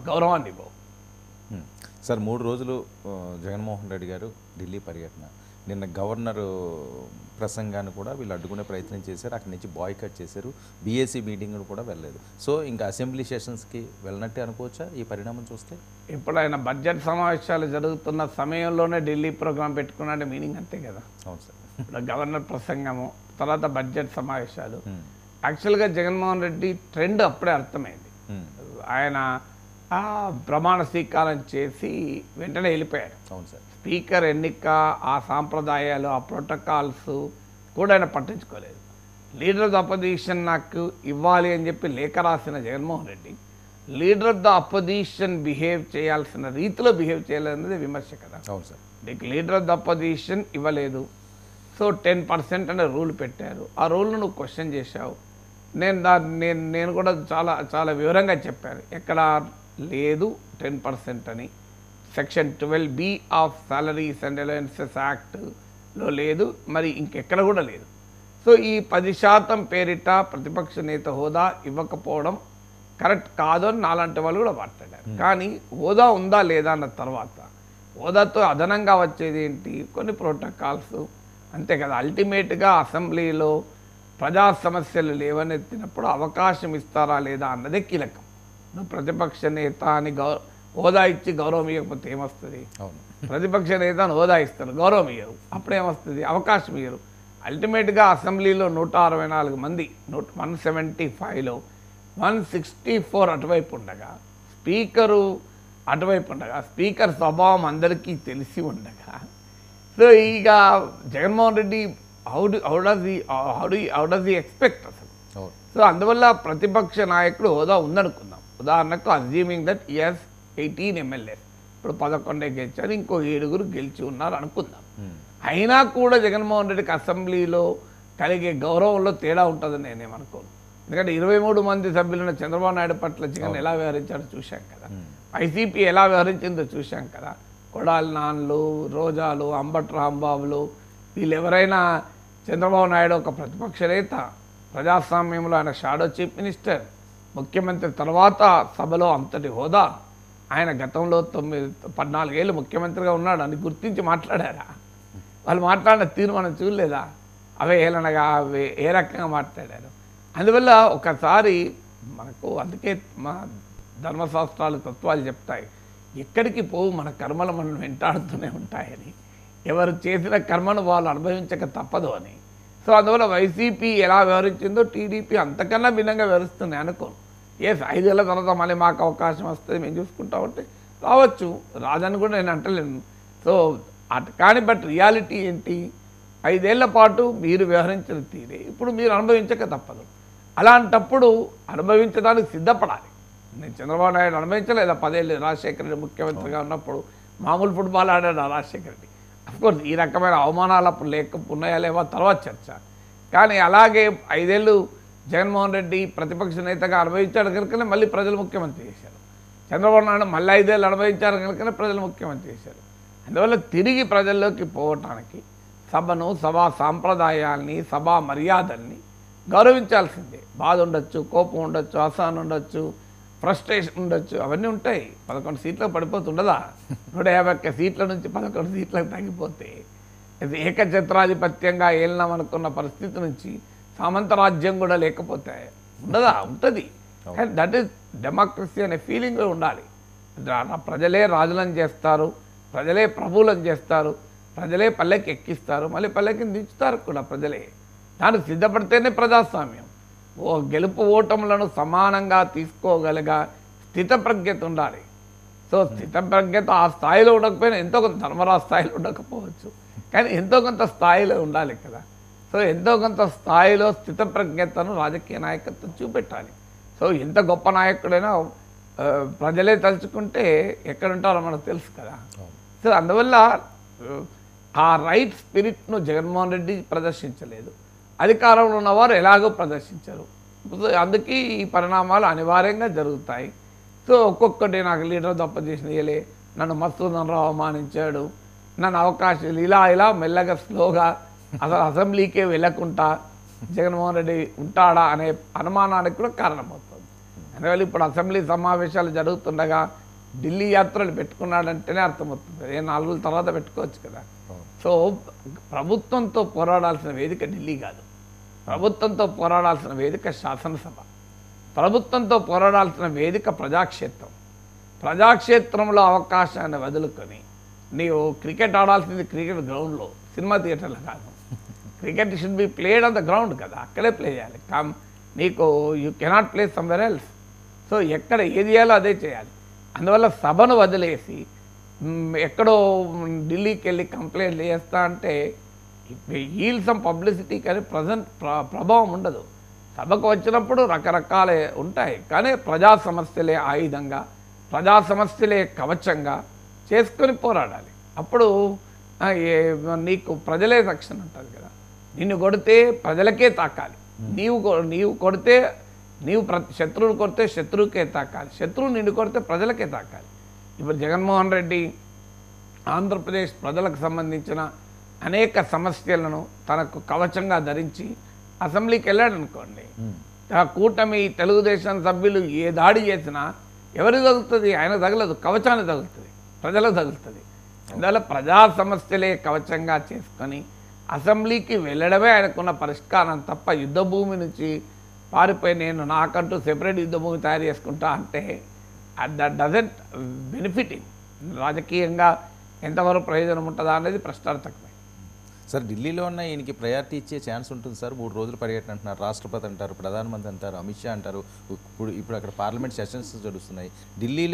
గౌరవాన్ని ఇవ్వవు. సార్ 3 రోజులు జగన్మోహన్ రెడ్డి గారు ఢిల్లీ పర్యటన, నిన్న గవర్నర్ ప్రసంగాన్ని కూడా వీళ్ళు అడ్డుకునే ప్రయత్నం చేశారు, అక్కడి నుంచి బాయ్కట్ చేశారు, బీఏసీ మీటింగ్ కూడా వెళ్ళలేదు. సో ఇంకా అసెంబ్లీ సెషన్స్కి వెళ్ళినట్టే అనుకోవచ్చా ఈ పరిణామం చూస్తే? ఎప్పుడైనా బడ్జెట్ సమావేశాలు జరుగుతున్న సమయంలోనే ఢిల్లీ ప్రోగ్రాం పెట్టుకున్నాడే మీనింగ్ అంతే కదా. అవును సార్. ఇప్పుడు గవర్నర్ ప్రసంగము తర్వాత బడ్జెట్ సమావేశాలు. యాక్చువల్గా జగన్మోహన్ రెడ్డి ట్రెండ్ అప్పుడే అర్థమైంది. ఆయన ప్రమాణ స్వీకారం చేసి వెంటనే వెళ్ళిపోయాడు. అవును సార్. స్పీకర్ ఎన్నిక, ఆ సాంప్రదాయాలు, ఆ ప్రోటోకాల్స్ కూడా ఆయన పట్టించుకోలేదు. లీడర్ ఆఫ్ ద అపోజిషన్ నాకు ఇవ్వాలి అని చెప్పి లేఖ రాసిన Jaganmohan Reddy leader of the opposition behave చేయాల్సిన రీతిలో బిహేవ్ చేయలేదన్నది విమర్శ కదా. అవును సార్. నీకు లీడర్ ఆఫ్ ద అపోజిషన్ ఇవ్వలేదు, సో 10% అనే రూల్ పెట్టారు. ఆ రూల్ను నువ్వు క్వశ్చన్ చేశావు. నేను కూడా చాలా చాలా వివరంగా చెప్పాను, ఎక్కడ లేదు 10% అని. Section 12B of salaries and allowances యాక్ట్లో లేదు, మరి ఇంకెక్కడ కూడా లేదు. సో ఈ 10% పేరిట ప్రతిపక్ష నేత హోదా ఇవ్వకపోవడం కరెక్ట్ కాదు అని నాలాంటి వాళ్ళు కూడా మాట్లాడారు. కానీ హోదా ఉందా లేదా అన్న తర్వాత హోదాతో అదనంగా వచ్చేది ఏంటి, కొన్ని ప్రోటోకాల్స్ అంతే కదా. అల్టిమేట్గా అసెంబ్లీలో ప్రజా సమస్యలు లేవనెత్తినప్పుడు అవకాశం ఇస్తారా లేదా అన్నదే కీలకం. నువ్వు ప్రతిపక్ష నేత అని హోదా ఇచ్చి గౌరవం ఇవ్వకపోతే ఏమొస్తుంది? ప్రతిపక్ష నేతను హోదా ఇస్తారు, గౌరవం ఇయ్యరు, అప్పుడేమొస్తుంది? అవకాశం ఇయ్యరు. అల్టిమేట్గా అసెంబ్లీలో 164 మంది 175లో 164 అటువైపు ఉండగా, స్పీకరు అటువైపు ఉండగా, స్పీకర్ స్వభావం అందరికీ తెలిసి ఉండగా, సో ఇక Jaganmohan Reddy how does he expect అసలు? సో అందువల్ల ప్రతిపక్ష నాయకుడు హోదా ఉందనుకుందాం. ఉదాహరణకు అజ్యూమింగ్ దట్ ఎస్ 18 ఎమ్మెల్యేస్ ఇప్పుడు 11 గెలిచారు, ఇంకో 7 గెలిచి ఉన్నారు అనుకుందాం. అయినా కూడా జగన్మోహన్ రెడ్డికి అసెంబ్లీలో కలిగే గౌరవంలో తేడా ఉంటుందని నేనేమనుకోను. ఎందుకంటే 23 మంది సభ్యులున్న చంద్రబాబు నాయుడు పట్ల జగన్ ఎలా వ్యవహరించాడో చూశాం కదా, వైసీపీ ఎలా వ్యవహరించిందో చూశాం కదా. కొడాలి నాన్లు, రోజాలు, అంబటి రాంబాబులు వీళ్ళు ఎవరైనా చంద్రబాబు నాయుడు ఒక ప్రతిపక్ష నేత, ప్రజాస్వామ్యంలో ఆయన షాడో చీఫ్ మినిస్టర్, ముఖ్యమంత్రి తర్వాత సభలో అంతటి హోదా, ఆయన గతంలో 14 ఏళ్ళు ముఖ్యమంత్రిగా ఉన్నాడు అని గుర్తించి మాట్లాడారా? వాళ్ళు మాట్లాడిన తీరు మనం చూడలేదా? అవే ఏలనగా అవే ఏ రకంగా మాట్లాడారు? అందువల్ల ఒకసారి మనకు అందుకే మా ధర్మశాస్త్రాలు తత్వాలు చెప్తాయి, ఎక్కడికి పోవు మన కర్మలు మనం వెంటాడుతూనే ఉంటాయని. ఎవరు చేసిన కర్మను వాళ్ళు అనుభవించక తప్పదు అని. సో అందువల్ల వైసీపీ ఎలా వ్యవహరించిందో టీడీపీ అంతకన్నా భిన్నంగా వ్యవహరిస్తున్నాయి అనుకోను. 5 ఏళ్ళ తర్వాత మళ్ళీ మాకు అవకాశం వస్తుంది, మేము చూసుకుంటామంటే రావచ్చు, రాదని కూడా నేను అంటలేను. సో అటు కానీ బట్ రియాలిటీ ఏంటి, 5 ఏళ్ల పాటు మీరు వ్యవహరించిన తీరే ఇప్పుడు మీరు అనుభవించక తప్పదు. అలాంటప్పుడు అనుభవించడానికి సిద్ధపడాలి. నేను చంద్రబాబు నాయుడు అనుభవించలేదా 10 ఏళ్ళు రాజశేఖర రెడ్డి ముఖ్యమంత్రిగా ఉన్నప్పుడు? మామూలు ఫుట్బాల్ ఆడాడు రాజశేఖర రెడ్డి. అఫ్కోర్స్ ఈ రకమైన అవమానాలు అప్పుడు ఉన్నాయా లేవా తర్వాత చర్చ. కానీ అలాగే 5 ఏళ్ళు జగన్మోహన్ రెడ్డి ప్రతిపక్ష నేతగా అనుభవించాడు కనుకనే మళ్ళీ ప్రజలు ముఖ్యమంత్రి చేశారు. చంద్రబాబు నాయుడు మళ్ళీ 5 ఏళ్ళు అనుభవించారు కనుకనే ప్రజలు ముఖ్యమంత్రి చేశారు. అందువల్ల తిరిగి ప్రజల్లోకి పోవటానికి సభను, సభా సాంప్రదాయాల్ని, సభా మర్యాదల్ని గౌరవించాల్సిందే. బాధ ఉండొచ్చు, కోపం ఉండొచ్చు, అసహనం ఉండొచ్చు, ఫ్రస్ట్రేషన్ ఉండొచ్చు, అవన్నీ ఉంటాయి. 11 సీట్లకు పడిపోతుండదా? 151 సీట్ల నుంచి 11 సీట్లకు తగ్గిపోతే ఏకఛత్రాధిపత్యంగా ఏలినాం అనుకున్న పరిస్థితి నుంచి సామంతరాజ్యం కూడా లేకపోతే ఉండదా? ఉంటుంది. కానీ దట్ ఈస్ డెమోక్రసీ అనే ఫీలింగ్ ఉండాలి. ప్రజలే రాజులను చేస్తారు, ప్రజలే ప్రభువులను చేస్తారు, ప్రజలే పల్లెకి ఎక్కిస్తారు, మళ్ళీ పల్లెకి దించుతారు కూడా ప్రజలే. దానికి సిద్ధపడితేనే ప్రజాస్వామ్యం. గెలుపు ఓటములను సమానంగా తీసుకోగలిగా స్థితప్రజ్ఞత ఉండాలి. సో స్థితప్రజ్ఞత ఆ స్థాయిలో ఉండకపోయినా ఎంతో కొంత ధర్మరాజు స్థాయిలో ఉండకపోవచ్చు, కానీ ఎంతో కొంత స్థాయిలో ఉండాలి కదా. సో ఎంతో కొంత స్థాయిలో స్థితప్రజ్ఞతను రాజకీయ నాయకత్వం చూపెట్టాలి. సో ఎంత గొప్ప నాయకుడైనా ప్రజలే తలుచుకుంటే ఎక్కడుంటారో మనకు తెలుసు కదా. సో అందువల్ల ఆ రైట్ స్పిరిట్ను జగన్మోహన్ రెడ్డి ప్రదర్శించలేదు, అధికారంలో ఉన్నవారు ఎలాగో ప్రదర్శించరు. అందుకే ఈ పరిణామాలు అనివార్యంగా జరుగుతాయి. సో ఒక్కొక్కటి నాకు లీడర్ తప్ప చేసిన ఇయలే, నన్ను మస్తూదన్ రావు అవమానించాడు, నన్ను అవకాశాలు ఇలా మెల్లగా స్లోగా అసలు అసెంబ్లీకే వెళ్ళకుండా జగన్మోహన్ రెడ్డి ఉంటాడా అనే అనుమానానికి కూడా కారణమవుతుంది. అందువల్ల ఇప్పుడు అసెంబ్లీ సమావేశాలు జరుగుతుండగా ఢిల్లీ యాత్రలు పెట్టుకున్నాడంటేనే అర్థమవుతుంది. 4 రోజుల తర్వాత పెట్టుకోవచ్చు కదా. సో ప్రభుత్వంతో పోరాడాల్సిన వేదిక ఢిల్లీ కాదు, ప్రభుత్వంతో పోరాడాల్సిన వేదిక శాసనసభ, ప్రభుత్వంతో పోరాడాల్సిన వేదిక ప్రజాక్షేత్రం. ప్రజాక్షేత్రంలో అవకాశాన్ని వదులుకొని నీవు క్రికెట్ ఆడాల్సింది క్రికెట్ గ్రౌండ్లో, సినిమా థియేటర్లో కాదు. Cricket should be played on the ground కదా, అక్కడే ప్లే చేయాలి. నీకు you cannot play somewhere else. So ఎక్కడ ఏది చేయాలో అదే చేయాలి. అందువల్ల సభను వదిలేసి ఎక్కడో ఢిల్లీకి వెళ్ళి కంప్లైంట్ చేస్తా అంటే హీల్ సమ్ పబ్లిసిటీ, కానీ ప్రభావం ఉండదు. సభకు వచ్చినప్పుడు రకరకాలే ఉంటాయి, కానీ ప్రజా సమస్యలే ఆయుధంగా, ప్రజా సమస్యలే కవచంగా చేసుకొని పోరాడాలి. అప్పుడు నీకు ప్రజలే రక్షణ ఉంటుంది కదా. నిన్ను కొడితే ప్రజలకే తాకాలి, నీవు కొడితే శత్రువుని కొడితే శత్రువుకే తాకాలి, శత్రువు నిన్ను కొడితే ప్రజలకే తాకాలి. ఇప్పుడు జగన్మోహన్ రెడ్డి ఆంధ్రప్రదేశ్ ప్రజలకు సంబంధించిన అనేక సమస్యలను తనకు కవచంగా ధరించి అసెంబ్లీకి వెళ్ళాడు అనుకోండి. కూటమి తెలుగుదేశం సభ్యులు ఏ దాడి చేసినా ఎవరికి తగులుతుంది? ఆయన తగలదు, కవచాన్ని తగులుతుంది, ప్రజలకు తగులుతుంది. అందువల్ల ప్రజా సమస్యలే కవచంగా చేసుకొని అసెంబ్లీకి వెళ్ళడమే ఆయనకున్న పరిష్కారం తప్ప యుద్ధభూమి నుంచి పారిపోయి నేను నాకంటూ సెపరేట్ యుద్ధభూమి తయారు చేసుకుంటా అంటే దట్ డజంట్ బెనిఫిటింగ్. రాజకీయంగా ఎంతవరకు ప్రయోజనం ఉంటుందా అనేది ప్రశ్నార్థకమే. సార్, ఢిల్లీలో ఉన్న ఈయనకి ప్రయారిటీ ఇచ్చే ఛాన్స్ ఉంటుంది సార్. 3 రోజులు పర్యటన అంటున్నారు, రాష్ట్రపతి అంటారు, ప్రధానమంత్రి అంటారు, అమిత్ షా అంటారు. ఇప్పుడు అక్కడ పార్లమెంట్ సెషన్స్ జరుగుతున్నాయి. ఢిల్లీలో